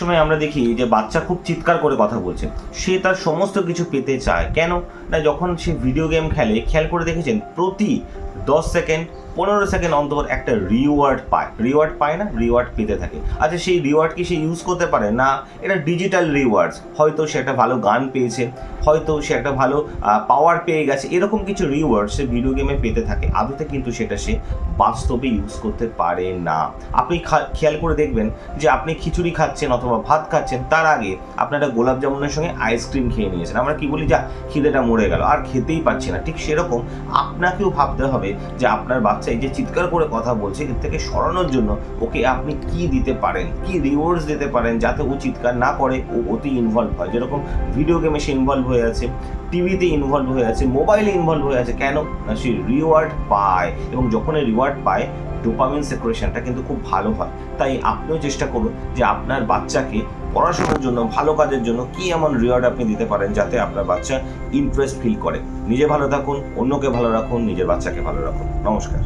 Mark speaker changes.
Speaker 1: সময় আমরা দেখি যে বাচ্চা খুব চিৎকার করে কথা বলছে, সে তার সমস্ত কিছু পেতে চায়। কেন না, যখন সে ভিডিও গেম খেলে, খেয়াল করে দেখেছেন প্রতি 10 সেকেন্ড 15 সেকেন্ড অন্তর একটা রিওয়ার্ড পায় না, রিওয়ার্ড পেতে থাকে। আচ্ছা, সেই রিওয়ার্ড কি সে ইউজ করতে পারে না? এটা ডিজিটাল রিওয়ার্ডস, হয়তো সে একটা ভালো গান পেয়েছে, হয়তো সে একটা ভালো পাওয়ার পেয়ে গেছে, এরকম কিছু রিওয়ার্ড সে ভিডিও গেমে পেতে থাকে। আদতে কিন্তু সেটা সে বাস্তবে ইউজ করতে পারে না। আপনি খেয়াল করে দেখবেন যে আপনি খিচুড়ি খাচ্ছেন অথবা ভাত খাচ্ছেন, তার আগে আপনারা গোলাপ জামুনের সঙ্গে আইসক্রিম খেয়ে নিয়েছেন। আমরা কি বলি, যা খিদেটা মরে গেল, আর খেতেই পারছি না। ঠিক সেরকম আপনাকেও ভাবতে হবে যে আপনার বাচ্চা এই যে চিৎকার করে কথা বলছে, এর থেকে সরানোর জন্য ওকে আপনি কি দিতে পারেন, কি রিওয়ার্ডস দিতে পারেন, যাতে ও চিৎকার না করে, ও অতি ইনভলভ হয়। যেরকম ভিডিও গেমে সে ইনভলভ হয়ে আছে, টিভিতে ইনভলভ হয়ে আছে, মোবাইলে ইনভলভ হয়ে আছে। কেন না, সে রিওয়ার্ড পায়, এবং যখন এই রিওয়ার্ড পায় ডোপামিন সেক্রেশনটা কিন্তু খুব ভালো হয়। তাই আপনিও চেষ্টা করুন যে আপনার বাচ্চাকে পড়াশোনার জন্য, ভালো কাজের জন্য কি এমন রিওয়ার্ড আপনি দিতে পারেন যাতে আপনার বাচ্চা ইন্টারেস্ট ফিল করে। নিজে ভালো থাকুন, অন্যকে ভালো রাখুন, নিজের বাচ্চাকে ভালো রাখুন। নমস্কার।